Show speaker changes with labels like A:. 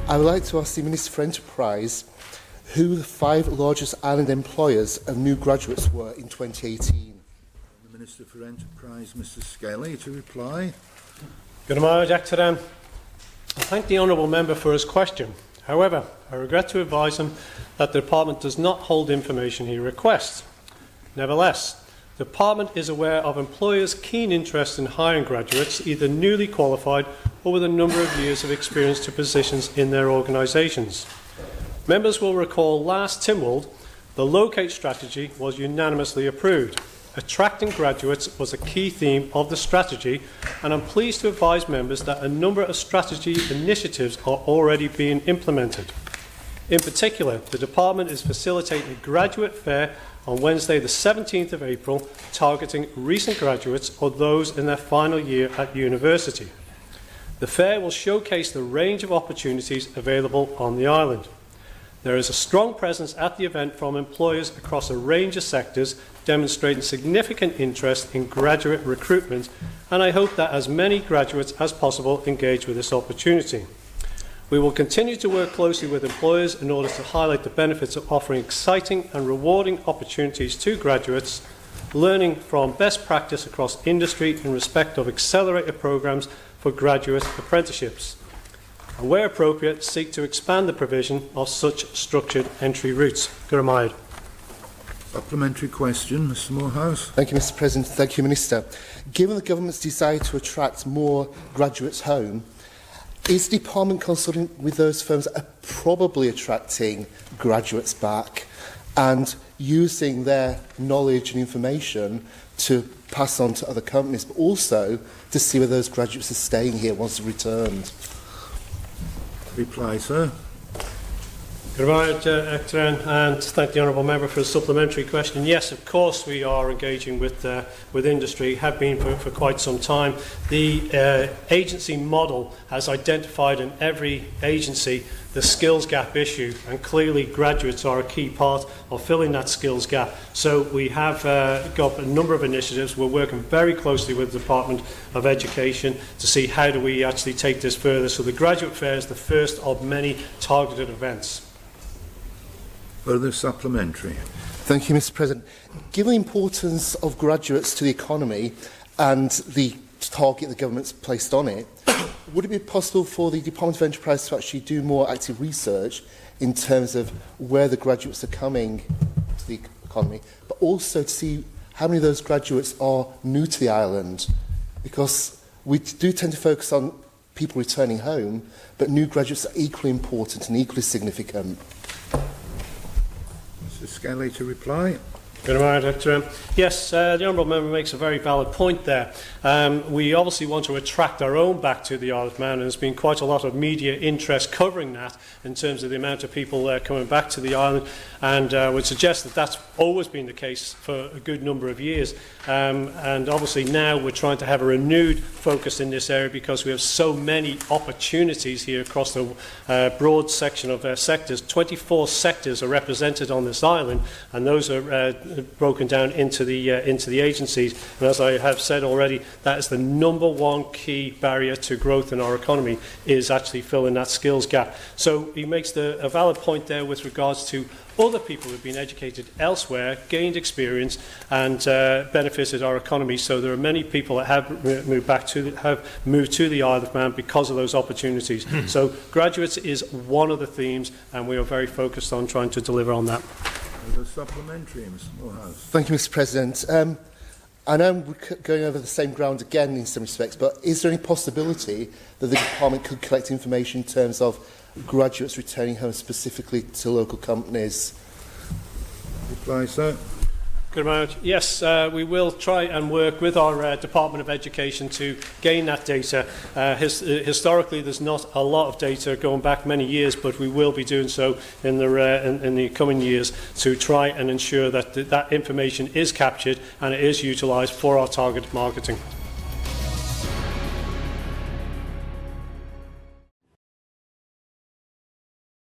A: I would like to ask the Minister for Enterprise who the 5 largest island employers of new graduates were in 2018.
B: The Minister for Enterprise, Mr Skelly, to reply.
C: Good morning, Castletown. I thank the honourable member for his question. However, I regret to advise him that the Department does not hold information he requests. Nevertheless, the Department is aware of employers' keen interest in hiring graduates, either newly qualified or with a number of years of experience to positions in their organisations. Members will recall last Tynwald, the Locate strategy was unanimously approved. Attracting graduates was a key theme of the strategy, and I'm pleased to advise members that a number of strategy initiatives are already being implemented. In particular, the Department is facilitating a graduate fair on Wednesday the 17th of April, targeting recent graduates or those in their final year at university. The fair will showcase the range of opportunities available on the island. There is a strong presence at the event from employers across a range of sectors, demonstrating significant interest in graduate recruitment, and I hope that as many graduates as possible engage with this opportunity. We will continue to work closely with employers in order to highlight the benefits of offering exciting and rewarding opportunities to graduates, learning from best practice across industry in respect of accelerator programs for graduate apprenticeships, and where appropriate, seek to expand the provision of such structured entry routes. Gurmayad.
B: Supplementary question, Mr Moorhouse.
A: Thank you, Mr President. Thank you, Minister. Given the Government's desire to attract more graduates home, is the Department consulting with those firms that are probably attracting graduates back and using their knowledge and information to pass on to other companies, but also to see whether those graduates are staying here once they've returned?
B: Reply, sir.
C: Good morning, Castletown, and thank the honourable member for a supplementary question. Yes, of course we are engaging with industry, have been for quite some time. The agency model has identified in every agency the skills gap issue, and clearly graduates are a key part of filling that skills gap. So we have got a number of initiatives. We're working very closely with the Department of Education to see how do we actually take this further. So the graduate fair is the first of many targeted events.
B: Further supplementary.
A: Thank you, Mr President. Given the importance of graduates to the economy and the target the Government's placed on it, would it be possible for the Department of Enterprise to actually do more active research in terms of where the graduates are coming to the economy, but also to see how many of those graduates are new to the island? Because we do tend to focus on people returning home, but new graduates are equally important and equally significant.
B: Mr Skelly to reply.
C: Good morning, Doctor. Yes, the honourable member makes a very valid point there. We obviously want to attract our own back to the Isle of Man, and there's been quite a lot of media interest covering that in terms of the amount of people coming back to the island, and would suggest that that's always been the case for a good number of years. And obviously now we're trying to have a renewed focus in this area because we have so many opportunities here across the broad section of sectors. 24 sectors are represented on this island, and those are broken down into the agencies. And as I have said already, that is the number one key barrier to growth in our economy, is actually filling that skills gap. So he makes a valid point there with regards to other people who've been educated elsewhere, gained experience, and benefited our economy. So there are many people that have moved to the Isle of Man because of those opportunities. So graduates is one of the themes, and we are very focused on trying to deliver on that.
B: A supplementary, Mr Moorhouse.
A: Thank you, Mr President. I know we're going over the same ground again in some respects, but is there any possibility that the Department could collect information in terms of graduates returning home specifically to local companies?
B: Reply, sir.
C: Good morning. Yes, we will try and work with our Department of Education to gain that data. Historically, there's not a lot of data going back many years, but we will be doing so in the coming years to try and ensure that that information is captured and it is utilised for our targeted marketing.